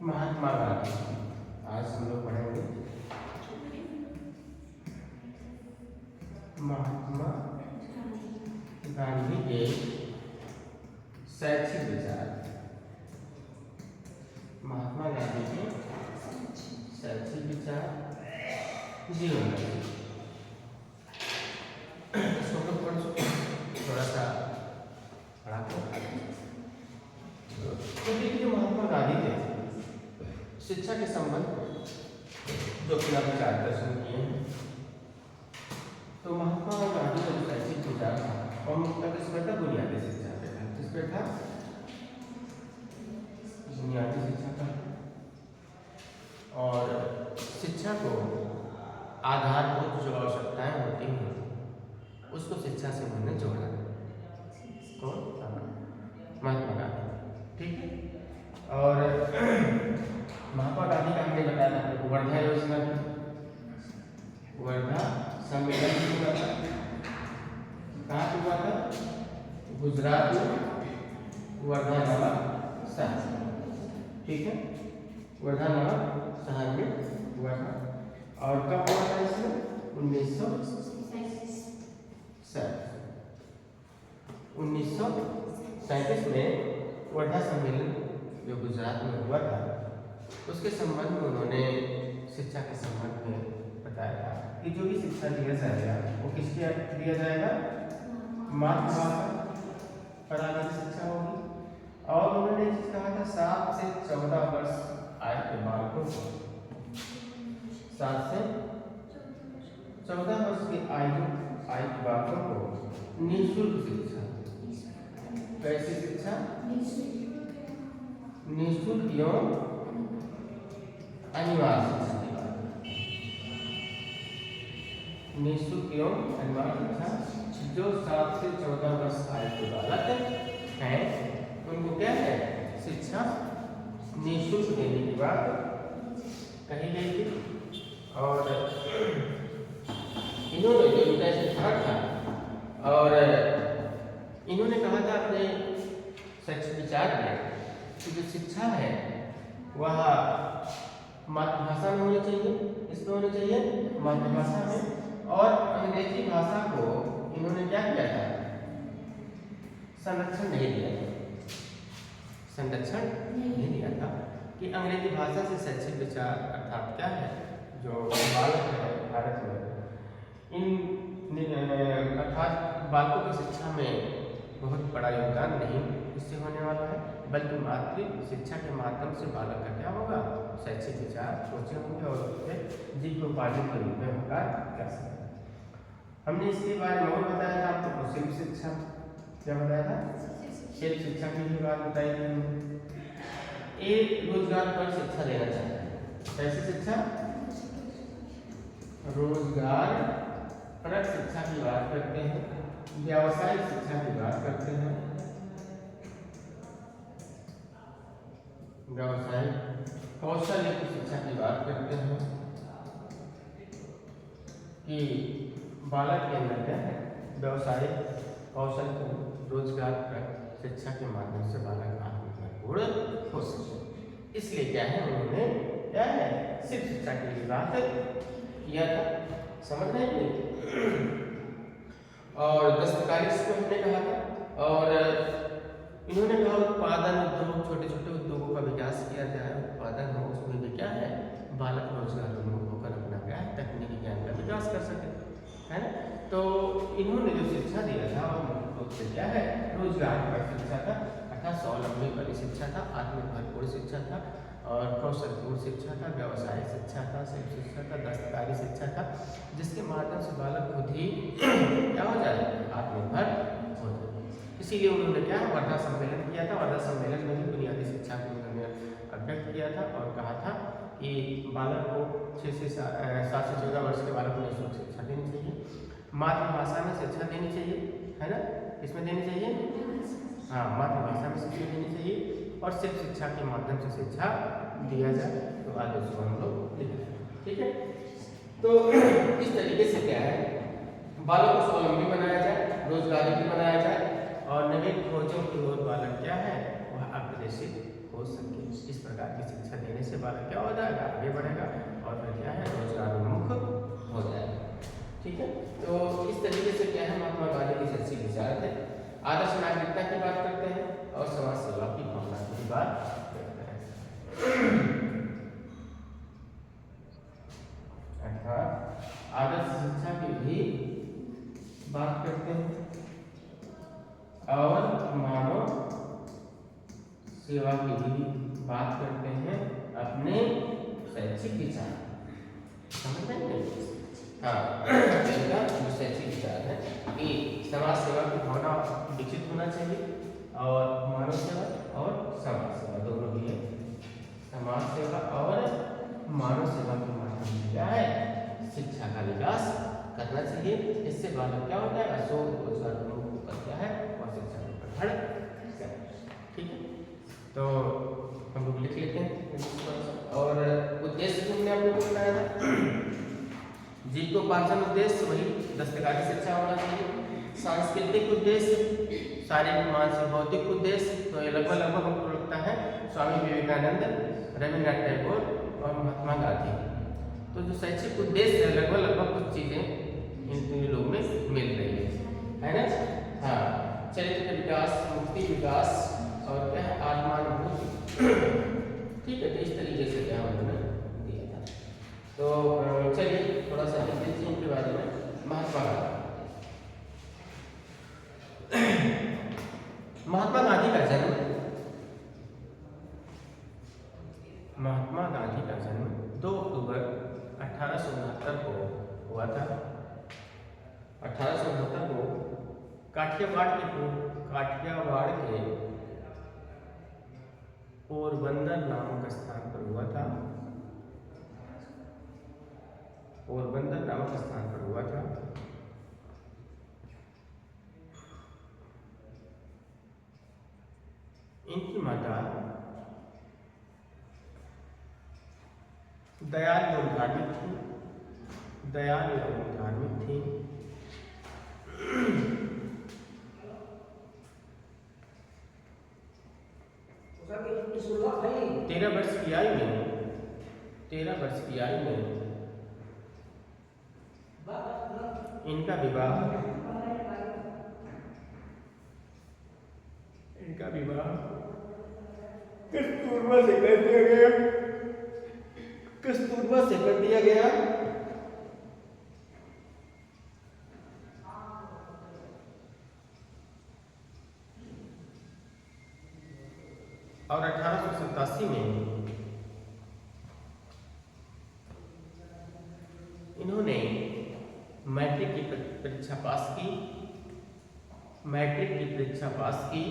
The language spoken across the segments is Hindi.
महात्मा गांधी, आज हम लोग पढ़ेंगे महात्मा गांधी के शैक्षिक विचार। महात्मा गांधी के शैक्षिक विचार, जीवन थोड़ा सा पढ़ा तो देखिए, महात्मा गांधी थे शिक्षा के संबंध जो कि आप विचार दर्शन किए हैं। तो महात्मा गांधी का जो शैक्षिक विचार था और मुख्यतः किसमें था? बुनियादी शिक्षा पे था। किस पे था? बुनियादी शिक्षा का। और शिक्षा को आधारभूत जो आवश्यकताएं होती हैं उसको शिक्षा से उन्होंने जोड़ा। कौन? महात्मा गांधी। ठीक है। और महात्मा गांधी का हमने बताया था वर्धा योजना, वर्धा सम्मेलन हुआ था। कहाँ पे हुआ था? गुजरात में वर्धा नामक शहर। ठीक है, वर्धा नामक शहर में हुआ था। और कब हुआ था इसमें? 1937 में वर्धा सम्मेलन जो गुजरात में हुआ था उसके संबंध में उन्होंने शिक्षा के संबंध में बताया था कि जो भी शिक्षा दिया जाएगा वो किसके दिया जाएगा? मातृभाषा पर आधारित शिक्षा होगी। और उन्होंने कहा था 7 से 14 वर्ष आयु के बालकों को, 7 से 14 वर्ष की आयु के बालकों को निःशुल्क शिक्षा। कैसी शिक्षा? निःशुल्क एवं अनिवार्य शिक्षा। निःशुल्क एवं अनिवार्य शिक्षा जो 7 से 14 वर्ष आयु के बालक हैं उनको क्या है? शिक्षा निःशुल्क देने की बात कही गई थी। और इन्होंने जो इनका सिद्धांत था और इन्होंने कहा था अपने शैक्षिक विचार में कि जो शिक्षा है वह मातृभाषा में होनी चाहिए। इसमें होनी चाहिए मातृभाषा में। और अंग्रेजी भाषा को इन्होंने क्या किया था? संरक्षण नहीं दिया था। संरक्षण नहीं दिया था कि अंग्रेजी भाषा से शैक्षिक विचार अर्थात क्या है जो बालक है भारत में इन अर्थात बालकों की शिक्षा में बहुत बड़ा योगदान नहीं इससे होने वाला है, बल्कि मातृ शिक्षा के माध्यम से बालक का क्या होगा? शैक्षिक विचार सोचे होंगे और उससे जीविकोपार्जन के रूप में होगा कर सकते। हमने इसके बारे में और बताया था आपको शिल्प शिक्षा। क्या बताया था? शिल्प शिक्षा की भी बात बताई थी। एक रोजगार पर शिक्षा देना चाहता है। कैसी शिक्षा? रोजगार परक शिक्षा की बात करते हैं, व्यावसायिक शिक्षा की बात करते हैं, व्यावसायिक कौशल की शिक्षा की बात करते हैं कि बालक के अंदर क्या है? व्यवसायिक कौशल को रोजगार पर शिक्षा के माध्यम से बालक आत्मनिर्भर हो सके। इसलिए क्या है उन्होंने क्या है सिर्फ शिक्षा की बात किया था। समझ रहे हैं? और दस्तकारी को हमने कहा था। और इन्होंने कहा उत्पादन उद्योग, छोटे छोटे उद्योगों का विकास किया जाए, उत्पादन हो, उसमें भी क्या है बालक रोजगार उन्मुख होकर अपना क्या है तकनीकी ज्ञान का विकास कर सके, है ना। तो इन्होंने जो शिक्षा दिया था वो मुख्य रूप से क्या है? रोजगार पर शिक्षा था, अर्थात स्वावलंबी वाली शिक्षा था, आत्मनिर्भरपूर्ण शिक्षा था और कौशलपूर्ण शिक्षा था, व्यवसायिक शिक्षा था, शिल्प शिक्षा था, दस्तकारी शिक्षा था, जिसके माध्यम से बालक खुद ही क्या हो जाए? आत्मनिर्भर हो जाए। इसीलिए उन्होंने क्या वर्धा सम्मेलन किया था। वर्धा सम्मेलन में भी बुनियादी शिक्षा को उन्होंने व्यक्त किया था और कहा था कि बालक को 7 से 14 वर्ष के बालक को निःशुल्क शिक्षा देनी चाहिए, मातृभाषा में शिक्षा देनी चाहिए, है ना। इसमें देनी चाहिए हाँ मातृभाषा में शिक्षा देनी चाहिए और सिर्फ शिक्षा के माध्यम से शिक्षा दिया जाए। तो आगे उसको हम लोग लिखें। ठीक है। तो इस तरीके से क्या है बालक को स्वावलंबी बनाया जाए, रोजगारी भी बनाया जाए और नवीन खोजों की ओर बालक क्या है वह अग्रसित हो सके। इस प्रकार की शिक्षा देने बालक क्या हो जाएगा, आगे बढ़ेगा और फिर क्या है, रोजगार उन्मुख हो जाएगा। ठीक है, तो इस तरीके से क्या है, महात्मा गांधी के शैक्षिक विचार थे। आदर्श नागरिकता की बात करते हैं और समाज सेवा की भावना की बात करते हैं। अर्थात आदर्श शिक्षा की भी बात करते हैं और मानव सेवा की भी बात करते हैं अपने शैक्षिक विचार, समझ रहे हैं? हाँ, इनका जो शैक्षिक विचार है कि समाज सेवा की भावना विकसित होना चाहिए और मानव सेवा और समाज सेवा दोनों भी है। समाज सेवा और मानव सेवा के माध्यम से क्या है, शिक्षा का विकास करना चाहिए। इससे बालक क्या होता है, रोजगार पर क्या है और शिक्षा में बढ़। ठीक है, तो हम लोग लिख लेते हैं। और उद्देश्य तुमने आप लोगों को बताया था, जीविकोपार्जन उद्देश्य वही दस्तकारी शिक्षा होना चाहिए। सांस्कृतिक उद्देश्य, शारीरिक मानसिक भौतिक उद्देश्य, तो ये लगभग हमको लगता है स्वामी विवेकानंद, रविन्द्रनाथ टैगोर और महात्मा गांधी। तो जो शैक्षिक उद्देश्य है लगभग कुछ चीजें इन तीनों लोग में मिल रही है ना। हाँ, चरित्र विकास, मुक्ति विकास और क्या है, आत्मानुभूति। ठीक है, तो इस तरीके से क्या उन्होंने दिया था। तो चलिए थोड़ा सा देख लेते हैं इनके बारे में। महात्मा गांधी, महात्मा गांधी का जन्म, महात्मा गांधी का जन्म 2 अक्टूबर 1869 को हुआ था। 1869 को काठियावाड़ के पोरबंदर नामक स्थान पर हुआ था। पोरबंदर नामक स्थान पर हुआ था। इनकी माता दयाल एवं धार्मिक थी, दयाल एवं धार्मिक थी। 13 वर्ष की आयु में, 13 वर्ष की आयु में इनका विवाह कस्तूरबा से कर दिया गया। कस्तूरबा से कर दिया गया और 1887 में इन्होंने मैट्रिक की परीक्षा पास की। मैट्रिक की परीक्षा पास की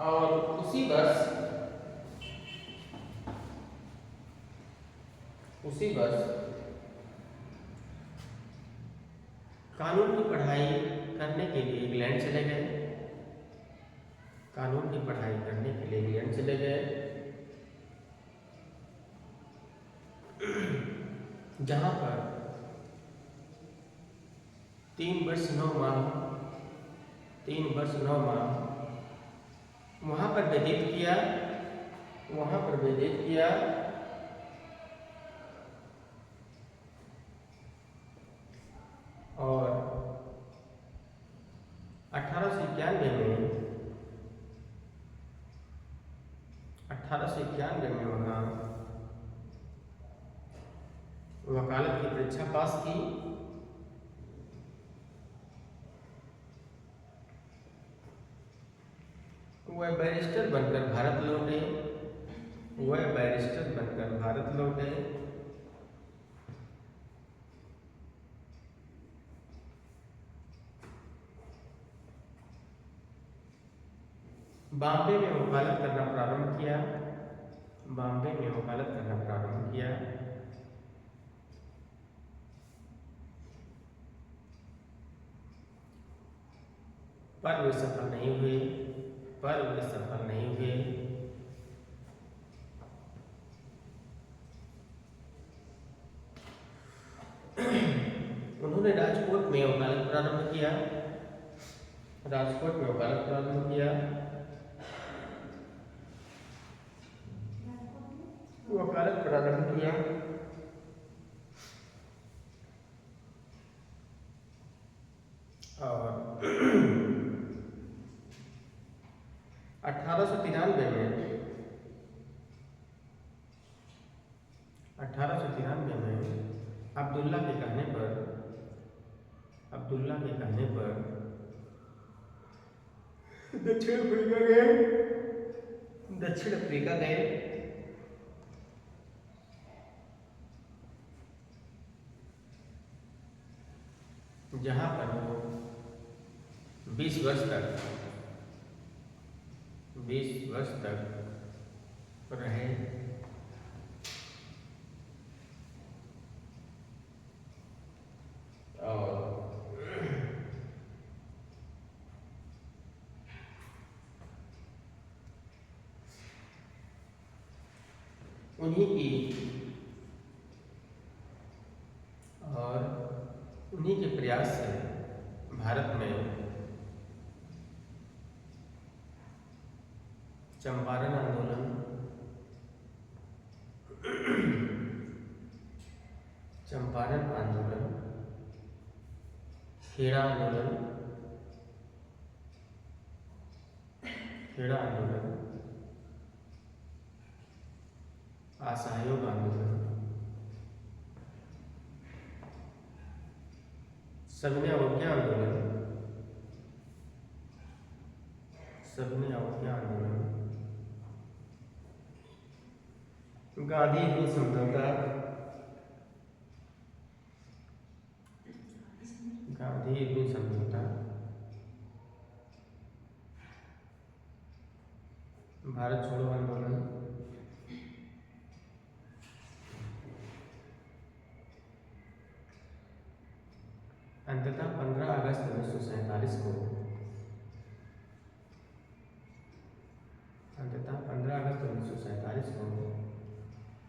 और उसी वर्ष कानून की पढ़ाई करने के लिए इंग्लैंड चले गए। कानून की पढ़ाई करने के लिए इंग्लैंड चले गए, जहां पर 3 वर्ष 9 माह वहां पर व्यतीत किया। और 1891 में वहाँ वकालत की परीक्षा पास की। वह बैरिस्टर बनकर भारत लौटे। बॉम्बे में वकालत करना प्रारंभ किया। पर वे सफल नहीं हुए। उन्होंने राजकोट में वकालत प्रारंभ किया। राजकोट में वकालत प्रारंभ किया। वकालत प्रारंभ किया और 1893 में अब्दुल्ला के कहने पर दक्षिण अफ्रीका गए। जहां पर वो 20 वर्ष तक रहे। और उन्हीं के प्रयास से भारत में चंपारण आंदोलन, खेड़ा आंदोलन, असहयोग आंदोलन, सविनय अवज्ञा आंदोलन, गांधी इर्विन समझौता, भारत छोड़ो आंदोलन, अंततः 15 अगस्त 1947 को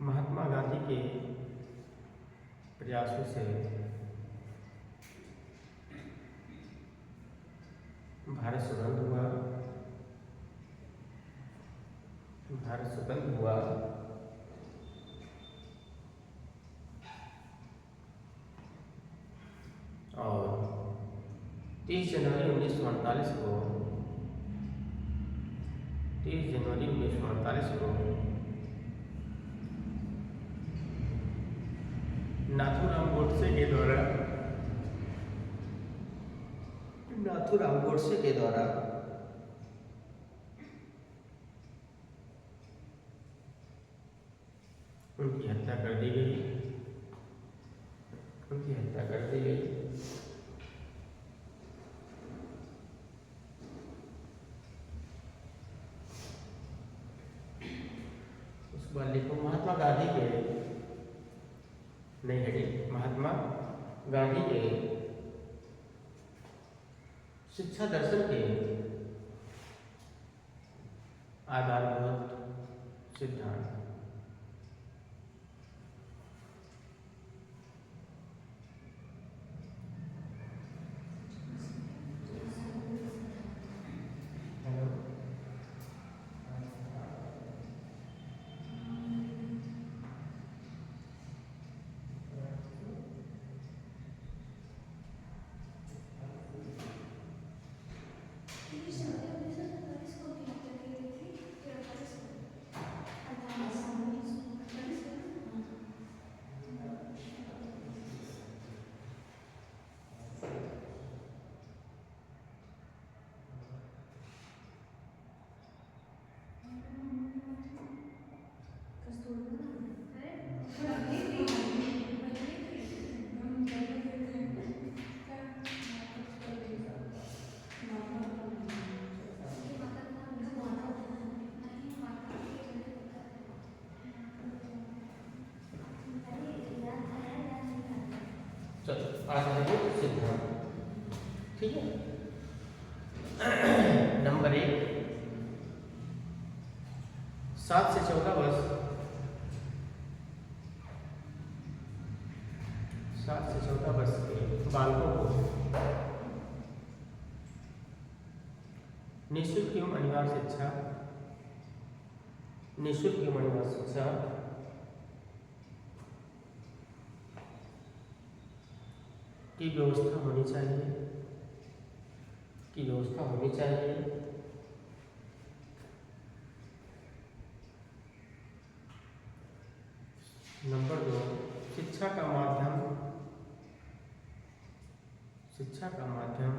महात्मा गांधी के प्रयासों से भारत स्वतंत्र हुआ। और 30 जनवरी 1948 को नाथूराम गोडसे के द्वारा उनकी हत्या कर दी गई। उसके बाद लिखो महात्मा गांधी के शिक्षा दर्शन के आधारभूत सिद्धांत। आधारभूत सिद्धांत, ठीक है। नंबर 1, 7 से 14 वर्ष के बालकों को निःशुल्क एवं अनिवार्य शिक्षा, निःशुल्क एवं अनिवार्य शिक्षा की व्यवस्था होनी चाहिए, की व्यवस्था होनी चाहिए। नंबर 2, शिक्षा का माध्यम, शिक्षा का माध्यम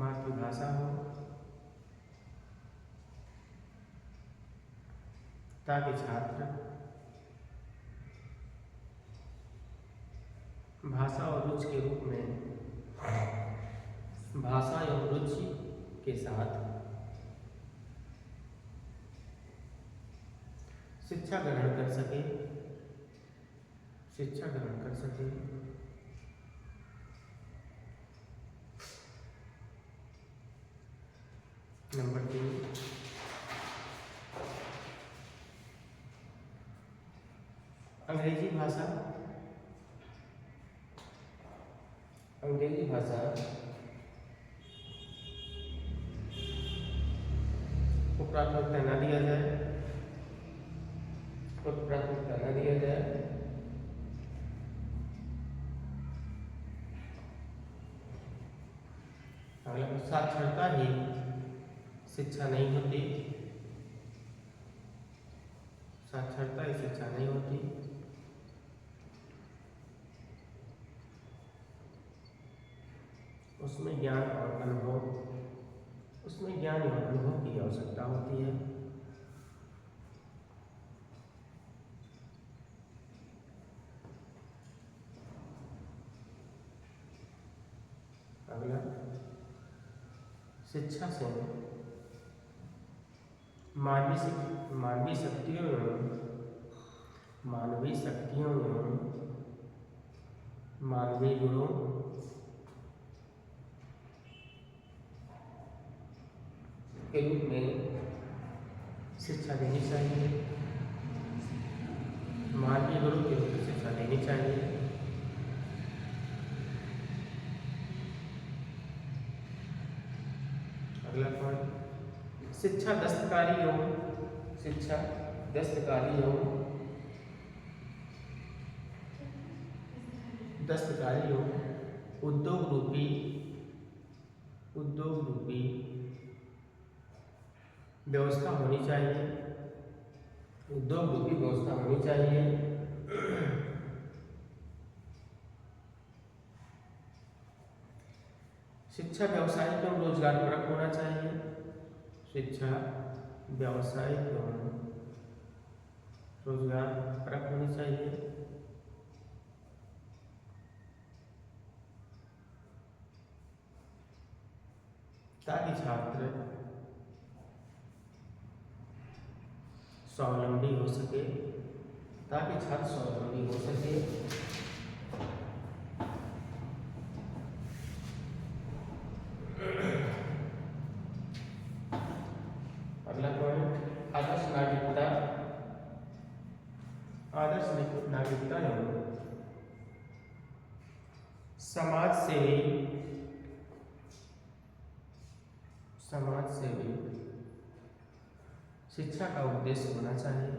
मातृभाषा हो, ताकि छात्र भाषा और रुचि के रूप में, भाषा एवं रुचि के साथ शिक्षा ग्रहण कर सके, शिक्षा ग्रहण कर सके। नंबर 3, अंग्रेजी भाषा, अंग्रेजी भाषा को प्राथमिकता न दिया जाए, को प्राथमिकता न दिया जाए। अगला, साक्षरता ही शिक्षा नहीं होती, साक्षरता ही शिक्षा नहीं होती। उसमें ज्ञान और अनुभव, उसमें ज्ञान और अनुभव की आवश्यकता होती है। अगला, शिक्षा से मानवीय शक्तियों एवं मानवीय गुणों के रूप में शिक्षा देनी चाहिए, मानवीय गुणों के रूप में शिक्षा देनी चाहिए। अगला पॉइंट, शिक्षा दस्तकारी एवं उद्योग रूपी व्यवस्था होनी चाहिए, उद्योग रूपी व्यवस्था होनी चाहिए। शिक्षा व्यावसायिक एवं रोजगार परक होना चाहिए, शिक्षा व्यावसायिक एवं रोजगार परक होनी चाहिए। ताकि छात्र स्वावलंबी हो सके, ताकि छात्र स्वावलंबी हो सके। अगला पॉइंट, आदर्श नागरिकता, आदर्श नागरिकता एवं समाज सेवी शिक्षा का उद्देश्य होना चाहिए।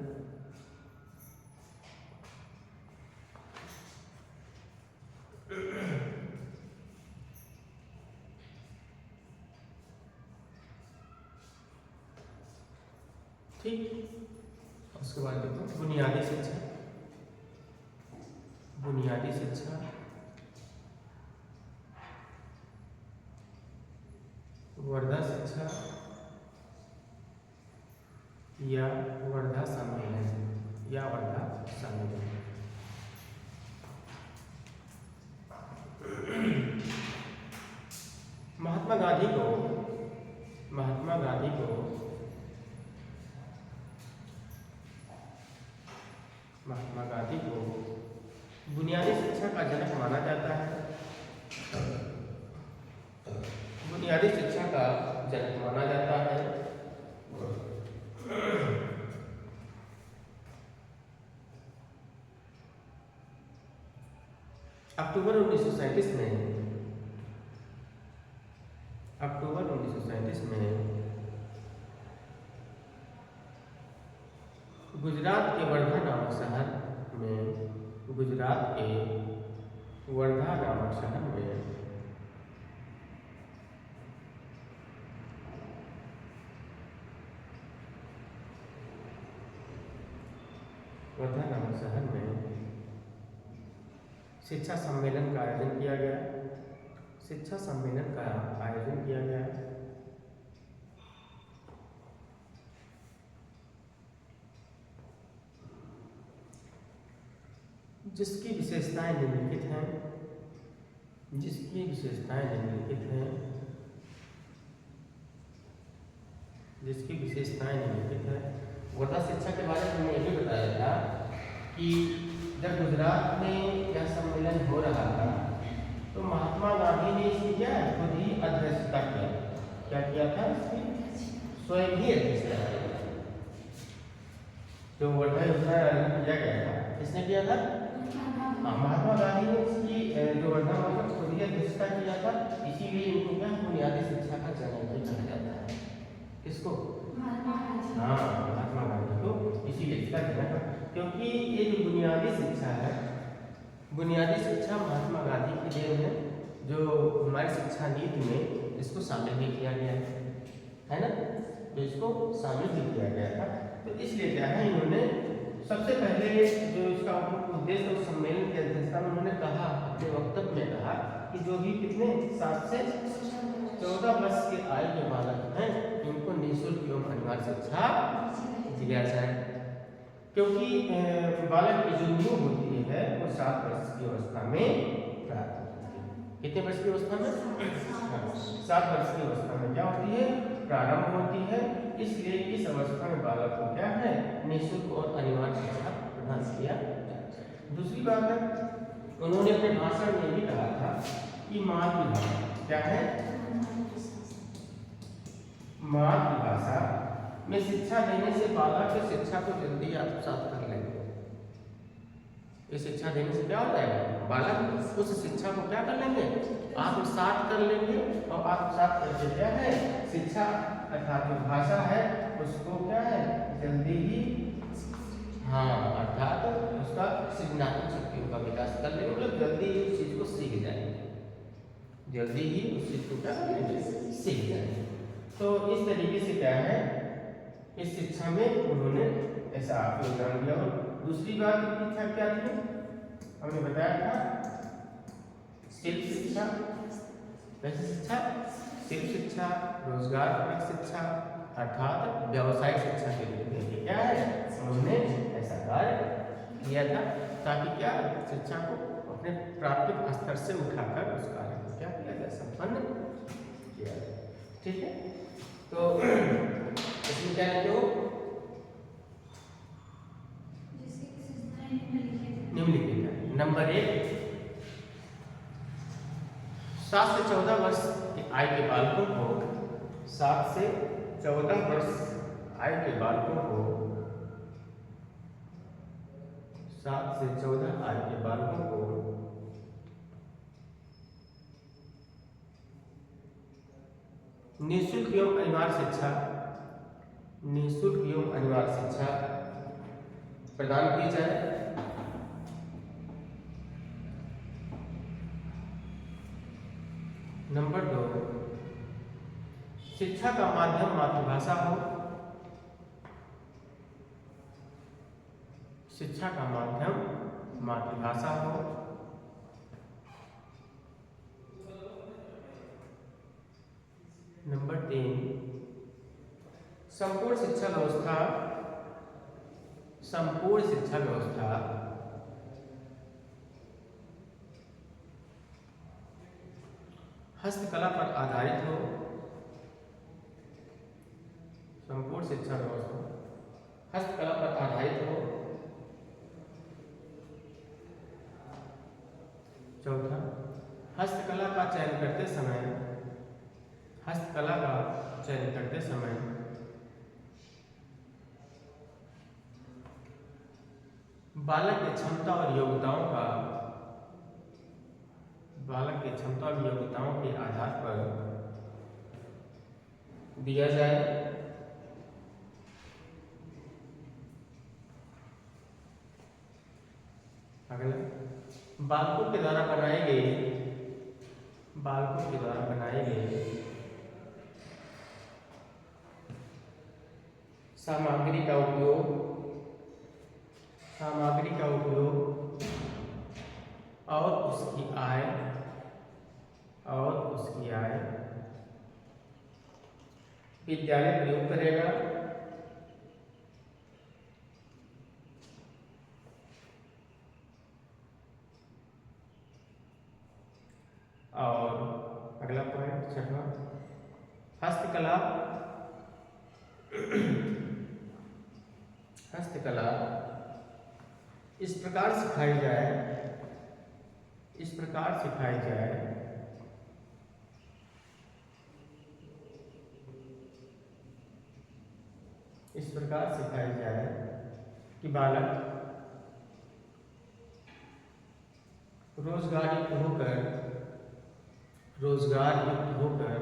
ठीक, उसके बाद देखो बुनियादी शिक्षा, बुनियादी शिक्षा, वर्धा शिक्षा या वर्धा सम्मेलन, या वर्धा सम्मेलन। महात्मा गांधी को बुनियादी शिक्षा का जनक माना जाता है, बुनियादी शिक्षा का जनक माना जाता है। अक्टूबर 1937 में अक्टूबर 1937 में गुजरात के वर्धा नामक शहर में गुजरात के वर्धा नामक शहर में वर्धा नामक शहर में शिक्षा सम्मेलन का आयोजन किया गया। शिक्षा सम्मेलन का आयोजन किया गया। जिसकी विशेषताएं निम्नलिखित हैं। जिसकी विशेषताएं निम्नलिखित हैं। जिसकी विशेषताएं निम्नलिखित हैं। वर्धा शिक्षा के बारे में हमने ये भी बताया था कि जब गुजरात में यह सम्मेलन हो रहा था तो महात्मा गांधी ने इसकी क्या है खुद ही अध्यक्षता किया। क्या किया था? इसकी स्वयं ही अध्यक्षता किया। जो वर्धा योजना आयोजन किया गया था, किसने किया था? महात्मा गांधी ने इसकी जो वर्धा योजना खुद ही अध्यक्षता किया था। इसीलिए इनको क्या बुनियादी शिक्षा का जनक कहा जाता है। किसको? हाँ, महात्मा गांधी को इसीलिए इसका जनक, क्योंकि ये जो बुनियादी शिक्षा है, बुनियादी शिक्षा महात्मा गांधी की देन है, जो हमारी शिक्षा नीति में इसको शामिल भी किया गया है ना। तो इसको शामिल भी किया गया था। तो इसलिए क्या है, इन्होंने सबसे पहले जो इसका उद्देश्य उस सम्मेलन की अध्यक्षता में उन्होंने कहा, अपने वक्तव्य में कहा कि जो भी कितने 7 से 14 वर्ष के आयु के बालक हैं इनको निःशुल्क एवं अनिवार्य शिक्षा दिया जाए। क्योंकि बालक की जो नींव होती है वो 7 वर्ष की अवस्था में प्राप्त होती है। कितने वर्ष की अवस्था में? 7 वर्ष की अवस्था में क्या होती है? प्रारंभ होती है। इसलिए इस अवस्था में बालक को क्या है निःशुल्क और अनिवार्य शिक्षा प्रदान किया जाता है। दूसरी बात है, उन्होंने अपने भाषण में भी कहा था कि मातृभाषा क्या है? मातृभाषा में शिक्षा देने से बालक की शिक्षा को जल्दी आत्मसात कर लेंगे। इस शिक्षा देने से क्या हो जाएगा? बालक उस शिक्षा को क्या कर लेंगे? आत्मसात कर लेंगे। और आत्मसात करके क्या है शिक्षा अर्थात जो भाषा है उसको क्या है जल्दी ही अर्थात उसका सृजनात्मक शक्तियों का विकास कर लेंगे। मतलब जल्दी ही उस चीज को सीख जाएंगे। जल्दी ही उस चीज को क्या कर लेंगे? सीख जाएंगे। तो इस तरीके से क्या है इस शिक्षा में उन्होंने ऐसा योगदान दिया। और दूसरी बात इनकी इच्छा क्या थी? हमने बताया था शिल्प शिक्षा। वैसे शिक्षा, शिल्प शिक्षा, रोजगार शिक्षा अर्थात व्यावसायिक शिक्षा के लिए क्या है उन्होंने ऐसा कार्य किया था, ताकि क्या शिक्षा को अपने प्राथमिक स्तर से उठाकर उस कार्य को क्या किया जाए? संपन्न किया जाए। ठीक है, तो इसमें क्या लिखे हो? निम्नलिखित है। नंबर 1, 7 से 14 वर्ष की आयु के बालकों को 7 से 14 वर्ष आयु के बालकों को 7 से 14 आयु के बालकों को निःशुल्क एवं अनिवार्य शिक्षा, निःशुल्क एवं अनिवार्य शिक्षा प्रदान की जाए। नंबर 2, शिक्षा का माध्यम मातृभाषा हो। शिक्षा का माध्यम मातृभाषा हो। नंबर 3, संपूर्ण शिक्षा व्यवस्था, संपूर्ण शिक्षा व्यवस्था हस्तकला पर आधारित हो। संपूर्ण शिक्षा व्यवस्था हस्तकला पर आधारित हो। चौथा, हस्तकला का चयन करते समय, हस्तकला का चयन करते समय बालक की क्षमता और योग्यताओं का, बालक की क्षमता और योग्यताओं के आधार पर दिया जाए। अगला, बालकों के द्वारा बनाए गए सामग्री का उपयोग और उसकी आय विद्यालय प्रयोग करेगा और अगला पॉइंट छठवां, हस्तकला इस प्रकार सिखाई जाए कि बालक रोजगार युक्त होकर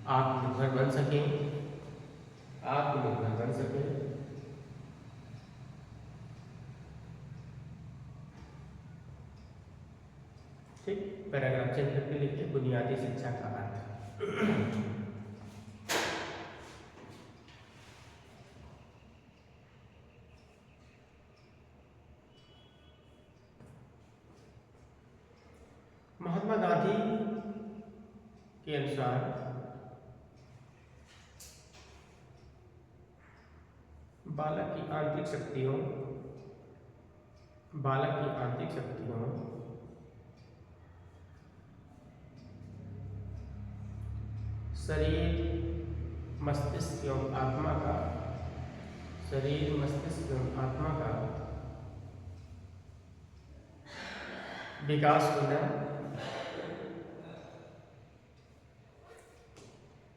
आत्मनिर्भर बन सके। ठीक, पैराग्राफ चेंज करके लिखिए बुनियादी शिक्षा का अर्थ। महात्मा गांधी के अनुसार बालक की आंतरिक शक्तियों शरीर, मस्तिष्क एवं आत्मा का विकास होना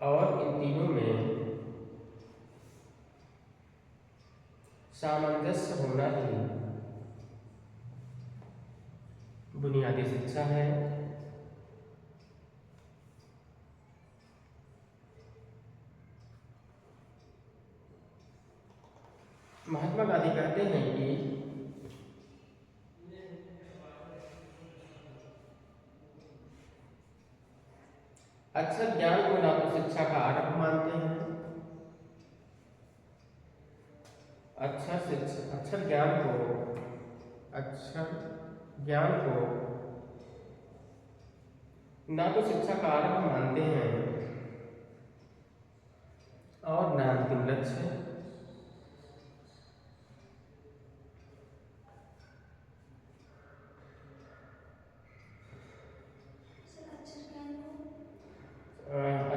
और इन तीनों में सामंजस्य होना ही बुनियादी शिक्षा है। महात्मा गांधी कहते हैं कि अक्षर ज्ञान को ना तो शिक्षा का आरंभ मानते हैं, अक्षर ज्ञान को ना तो शिक्षा का आरंभ मानते हैं और ना अंतिम लक्ष्य।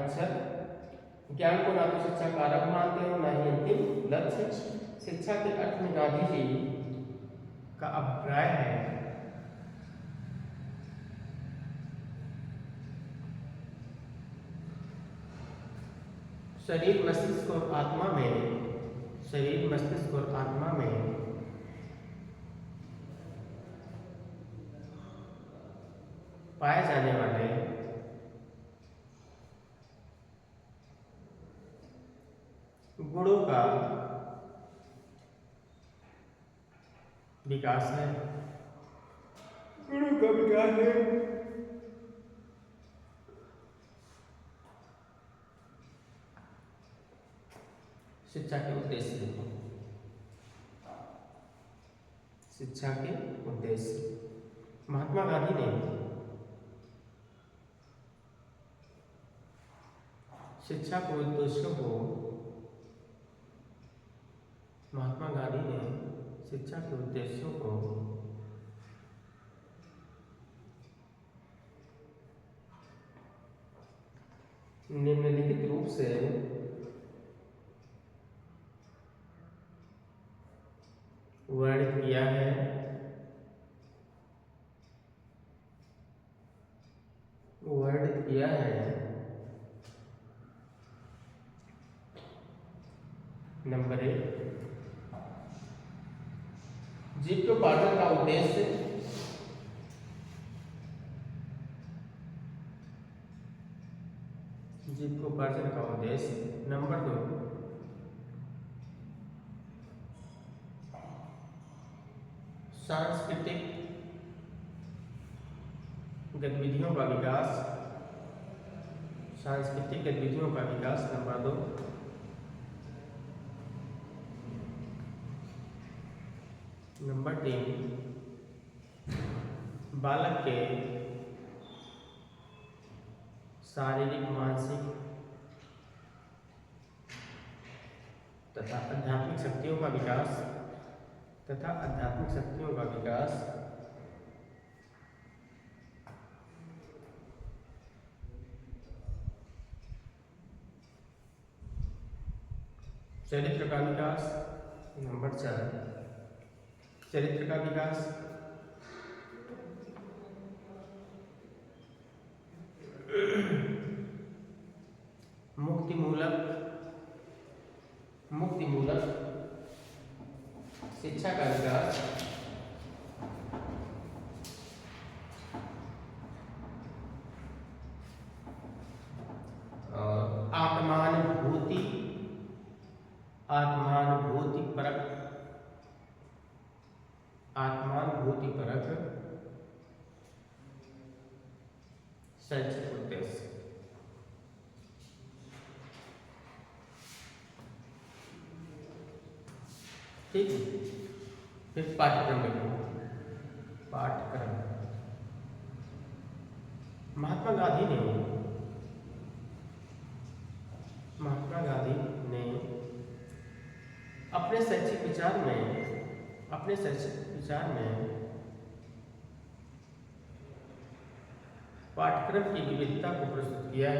अक्षर ज्ञान को ना तो शिक्षा का आरंभ मानते हो ना ही अंतिम लक्ष्य। शिक्षा के अर्थ में गांधी जी का अभिप्राय है शरीर, मस्तिष्क और आत्मा में पाए जाने वाले गुणों का विकास है। शिक्षा के उद्देश्य देखो। महात्मा गांधी ने शिक्षा के उद्देश्यों को निम्नलिखित रूप से वर्णित किया है। नंबर 1, जीविकोपार्जन का उद्देश्य जीविकोपार्जन का उद्देश्य। नंबर 2, सांस्कृतिक गतिविधियों का विकास। सांस्कृतिक गतिविधियों का विकास। नंबर 2, नंबर 3, बालक के शारीरिक, मानसिक तथा आध्यात्मिक शक्तियों का विकास। चरित्र का विकास। नंबर 4, चरित्र का विकास। मुक्तिमूलक शिक्षा का विकास। और आत्मानुभूति परक शैक्षिक उद्देश्य। ठीक है, फिर पाठ्यक्रम देखो। पाठ्यक्रम महात्मा गांधी ने अपने शैक्षिक विचार में पाठ्यक्रम की विविधता को प्रस्तुत किया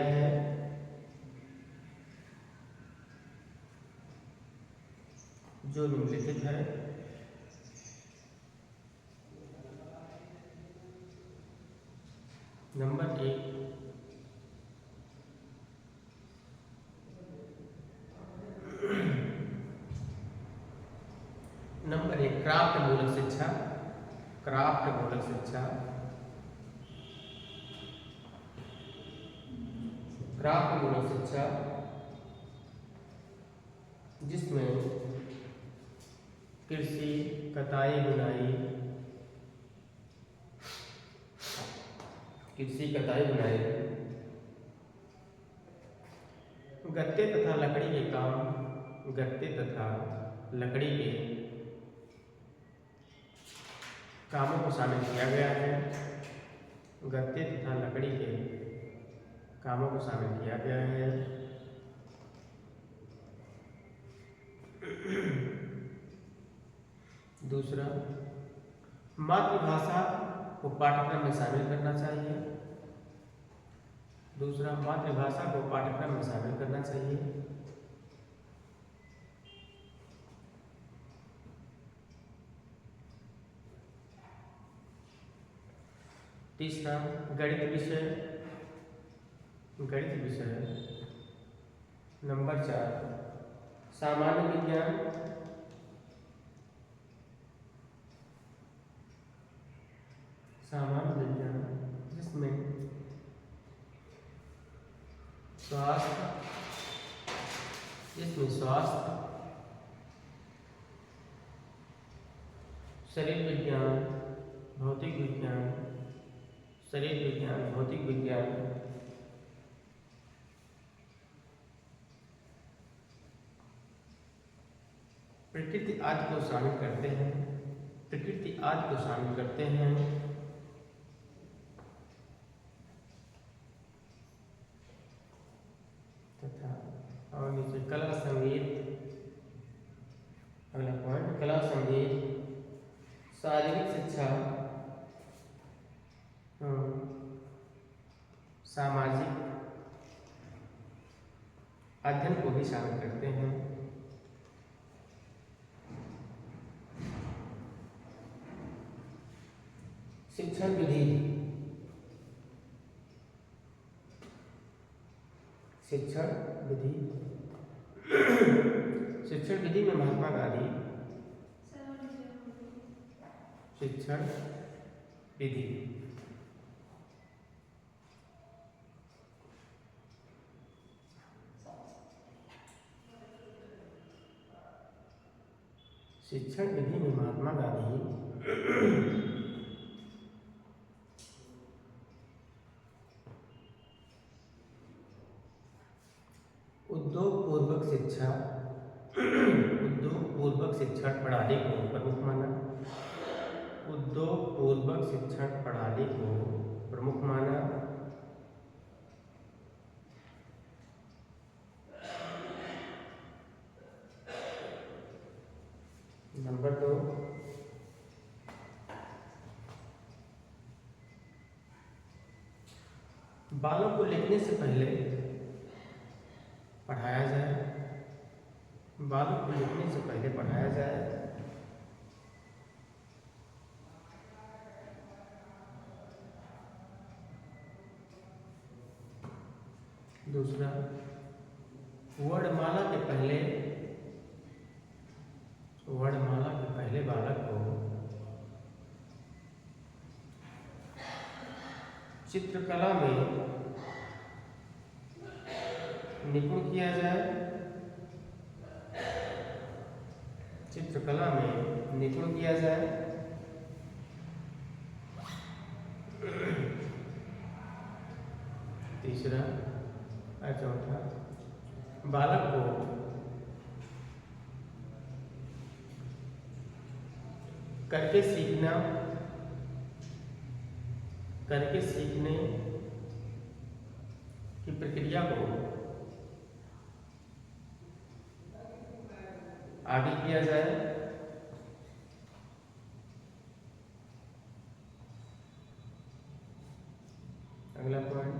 है। जो निम्नलिखित है। नंबर 1, क्राफ्ट मूलक शिक्षा, जिसमें कृषि, कताई बुनाई, गत्ते तथा लकड़ी के कामों को शामिल किया गया है। दूसरा, मातृभाषा को पाठ्यक्रम में शामिल करना चाहिए। तीसरा, गणित विषय। नंबर 4, सामान्य विज्ञान। जिसमें स्वास्थ्य, शरीर विज्ञान, भौतिक विज्ञान, प्रकृति आदि को शामिल करते हैं। तथा और नीचे कला संगीत। अगला पॉइंट, कला संगीत, शारीरिक शिक्षा, सामाजिक अध्ययन को भी शामिल करते हैं। शिक्षण विधि में महात्मा गांधी शिक्षण विधि शिक्षण विधि में महात्मा गांधी उद्योग पूर्वक शिक्षण प्रणाली को प्रमुख माना। उद्योग पूर्वक शिक्षण प्रणाली को प्रमुख माना। नंबर 2, बालों को लिखने से पहले पढ़ाया जाए। बालों को लिखने से पहले पढ़ाया जाए। दूसरा, वर्णमाला के पहले बालक को चित्रकला में निपुण किया जाए। चित्रकला में निपुण किया जाए। तीसरा और चौथा, बालक को करके सीखने की प्रक्रिया को आगे किया जाए। अगला पॉइंट,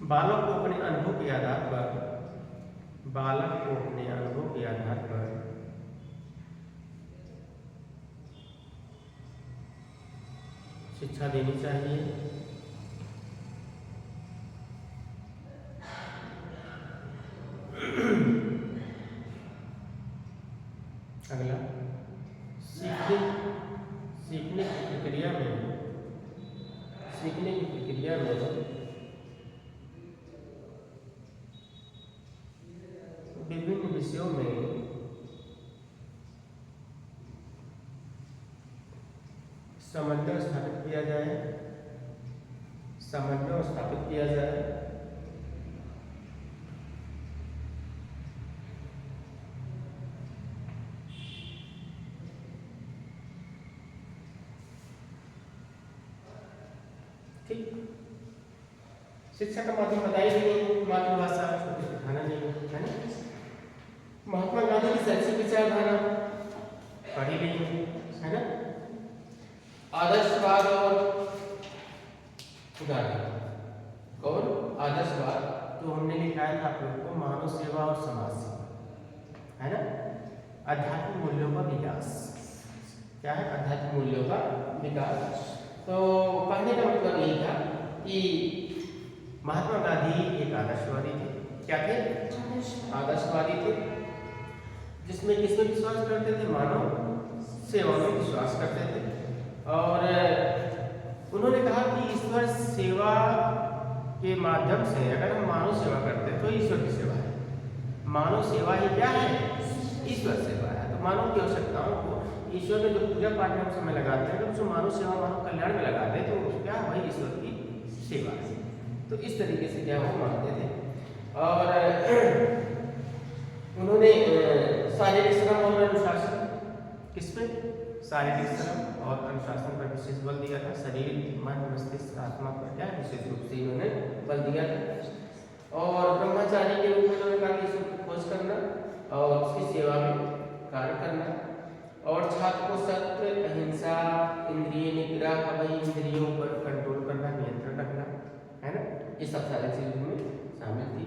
बालक को अपने अनुभव के आधार पर शिक्षा देनी चाहिए। अगला, सीखने की प्रक्रिया में विभिन्न विषयों में समन्वय स्थापित किया जाए। ठीक, शिक्षा का माध्यम बताई नहीं, मातृभाषा सिखाना नहीं है ना। महात्मा गांधी की शैक्षिक विचारधारा पढ़ी गई है ना। आदर्शवाद और आदर्शवाद तो हमने लिखा है आप लोगों को, मानव सेवा और समाज सेवा है ना। आध्यात्मिक मूल्यों का विकास, क्या है? आध्यात्मिक मूल्यों का विकास। तो कहने का मतलब यही था कि महात्मा गांधी एक आदर्शवादी थे। क्या थे? आदर्शवादी थे, जिसमें किसमें विश्वास करते थे? मानव सेवा में विश्वास करते थे। और उन्होंने कहा कि ईश्वर सेवा के माध्यम से अगर हम मानव सेवा करते हैं तो ईश्वर की सेवा है। मानव सेवा ही क्या है? ईश्वर सेवा है। तो मानव की आवश्यकताओं को ईश्वर में जो पूजा पाठ में हम समय लगाते हैं, तो उसको मानव सेवा, मानव कल्याण में लगाते हैं, तो क्या वही ईश्वर की सेवा है। तो इस तरीके से क्या वो मानते थे। और उन्होंने शारीरिक श्रम और अनुशासन, किस पे? शारीरिक श्रम और अनुशासन पर विशेष बल दिया था। शरीर, मन, मस्तिष्क, आत्मा पर क्या विशेष रूप से इन्होंने बल दिया था। और ब्रह्मचारी के रूप में उन्होंने कहा कि ईश्वर की खोज करना और उसकी सेवा में कार्य करना। और छात्र को सत्य, अहिंसा, इंद्रिय निग्रह, वही इंद्रियों पर कंट्रोल करना, नियंत्रण रखना, है ना। ये सब सारी चीजें में शामिल थी।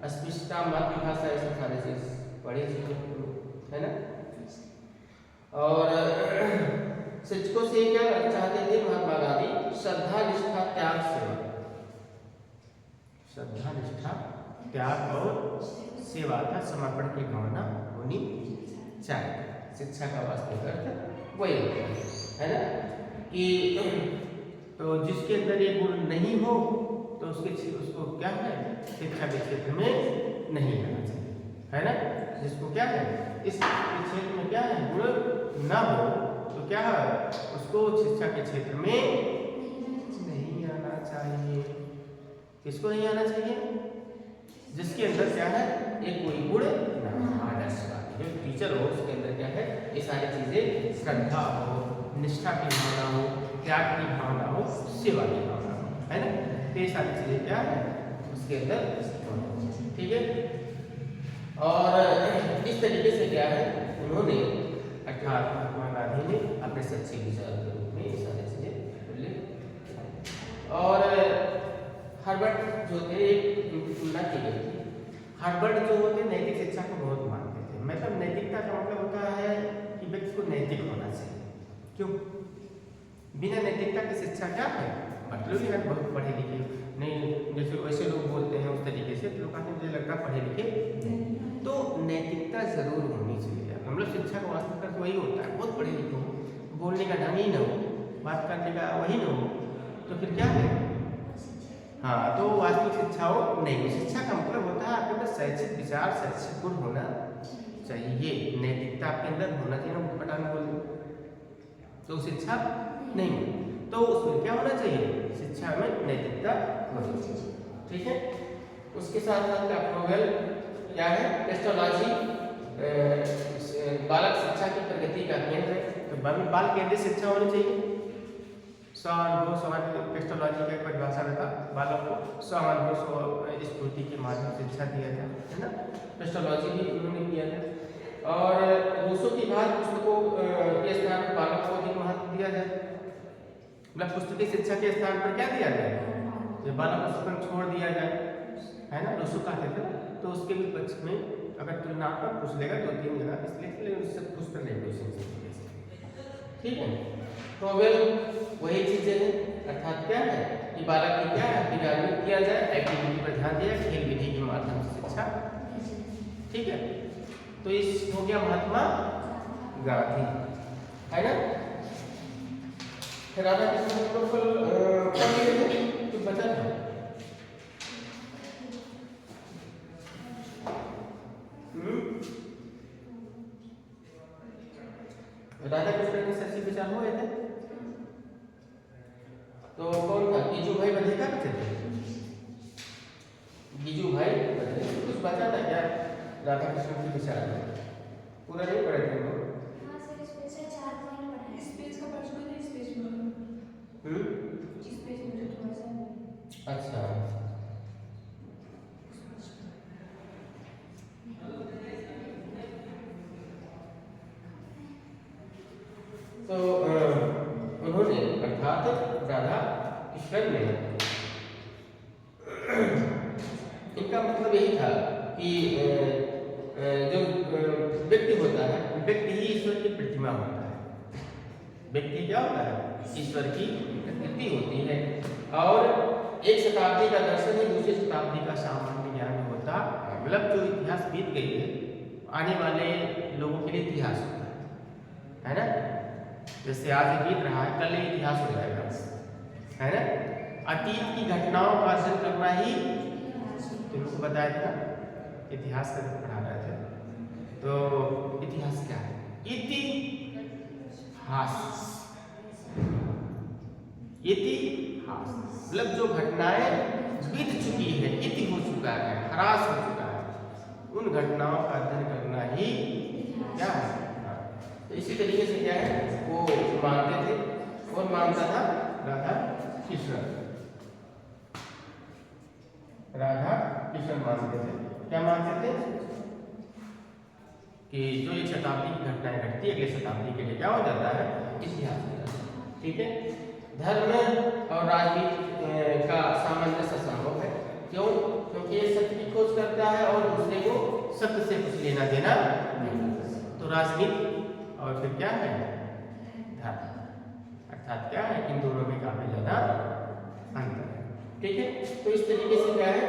अस्पृश्यता, मातृभाषा, ये सब सारी चीज बड़ी चीजें है ना। और शिक्षकों से क्या चाहते थे महात्मा गांधी? श्रद्धा, निष्ठा, त्याग, सेवा। श्रद्धा, निष्ठा, त्याग और सेवा का समर्पण की भावना होनी चाहिए। शिक्षा का वास्तविक अर्थ वही है ना, कि तो जिसके अंदर ये गुण नहीं हो तो उसको क्या है, शिक्षा के क्षेत्र में नहीं आना चाहिए, है ना। जिसको क्या है, इस क्षेत्र में क्या है, गुण ना हो तो क्या है, उसको शिक्षा के क्षेत्र में नहीं आना चाहिए। किसको नहीं आना चाहिए, जिसके अंदर क्या है, एक कोई गुण ना हो, आदर्शवादी जो टीचर हो उसके अंदर क्या है, ये सारी चीजें, श्रद्धा हो, निष्ठा की भावना हो, त्याग की भावना हो, सेवा की भावना हो, है ना। तो ये सारी चीजें क्या है उसके अंदर, ठीक है। और इस तरीके से क्या है, उन्होंने अर्थात महात्मा गांधी ने अपने सच्चे विचार के रूप में ये सारी चीजें उल्लेख। और हार्वर्ड जो थे, तुलना की गई थी, हार्वर्ड जो होते नैतिक शिक्षा को बहुत मानते थे। मतलब नैतिकता का मतलब होता है कि व्यक्ति को नैतिक होना चाहिए। क्यों, बिना नैतिकता की शिक्षा क्या है, मतलब है बहुत पढ़े लिखे नहीं, जैसे वैसे लोग बोलते हैं उस तरीके से, तो लोग कहते हैं मुझे लगता पढ़े लिखे नहीं। तो नैतिकता जरूर होनी चाहिए। हम लोग शिक्षा का वास्तव में वही होता है, बहुत पढ़े लिखे हो, बोलने का ढंग ही न हो, बात करने का वही न हो, तो फिर क्या है, हाँ, तो वास्तविक शिक्षा हो नहीं। शिक्षा का मतलब होता है आपके पास शैक्षिक विचार, शैक्षिक गुण होना चाहिए, नैतिकता आपके अंदर होना चाहिए ना, पटान बोल दो तो शिक्षा नहीं है। तो उसमें क्या होना चाहिए, शिक्षा में नैतिकता होनी चाहिए, ठीक है। उसके साथ साथ प्रोवेल क्या है, एस्ट्रोलॉजी बालक शिक्षा की प्रगति का केंद्र है। तो बाल केंद्रित शिक्षा होनी चाहिए। स्वानुभव एस्ट्रोलॉजी का एक परिभाषा रहता, बालक को स्वानुभव स्फूर्ति के माध्यम से शिक्षा दिया जाए, है ना। एस्ट्रोलॉजी भी उन्होंने किया था। और दूसरों की बात पुस्तकों के स्थान पर बालक को अधिक महत्व दिया जाए। मतलब पुस्तकीय शिक्षा के स्थान पर क्या दिया जाए, जब बालक को पुस्तक छोड़ दिया जाए, है ना। दूसरों का थे तो उसके भी पक्ष में अगर तुलनात्मक पूछ लेगा 2-3 जगह, इसलिए उससे पुस्तक नहीं पूछ सकते, ठीक है। प्रोवेल वही चीजें हैं, अर्थात क्या है कि बालक की क्या है, निगरानी किया जाए, एक्टिविटी पर ध्यान दिया, खेल विधि के माध्यम से शिक्षा, ठीक है। तो इस हो गया महात्मा गांधी, है ना। राधा कृष्ण कुछ बचा था, राधा कृष्ण के सच्चे विचार हुए थे, तो कौन था, गिजू भाई बंधेकर थे, गिजू भाई बंधेकर। कुछ बचा था क्या राधा कृष्ण के विचार में, पूरा नहीं पढ़े थे हम लोग। अच्छा, तो उन्होंने अर्थात राधा कृष्ण ने, इनका मतलब यही था कि जो व्यक्ति होता है, व्यक्ति ही ईश्वर की प्रतिमा होता है। व्यक्ति क्या होता है, ईश्वर की प्रकृति होती है। और एक शताब्दी का दर्शन ही दूसरी शताब्दी का सामान्य ज्ञान होता है। मतलब जो इतिहास बीत गई है, आने वाले लोगों के लिए इतिहास होता है ना। जैसे आज बीत रहा है, कल इतिहास हो जाएगा, है ना। अतीत की घटनाओं का अध्ययन करना ही तुमको बताया था, इतिहास का पढ़ा रहे थे। तो इतिहास क्या है, इतिहास, इतिहास मतलब जो घटनाएं बीत चुकी है, इति हो चुका है, ह्रास हो चुका है, उन घटनाओं का अध्ययन करना ही क्या है। तो इसी तरीके से क्या है वो मानते थे। और मानता था राधा कृष्ण, राधा कृष्ण मानते थे। क्या मानते थे कि जो एक शताब्दी की घटनाएं घटती है, अगले शताब्दी के लिए क्या हो जाता है, इतिहास हो जाता है, ठीक है। धर्म और राजनीति का सामंजस्य संभव है। क्यों, क्योंकि एक सत्य की खोज करता है और दूसरे को सत्य से कुछ लेना देना नहीं। तो राजनीति और फिर क्या है, धर्म, अर्थात क्या है, इन दोनों में काफी ज्यादा अंतर है, ठीक है। तो इस तरीके से क्या है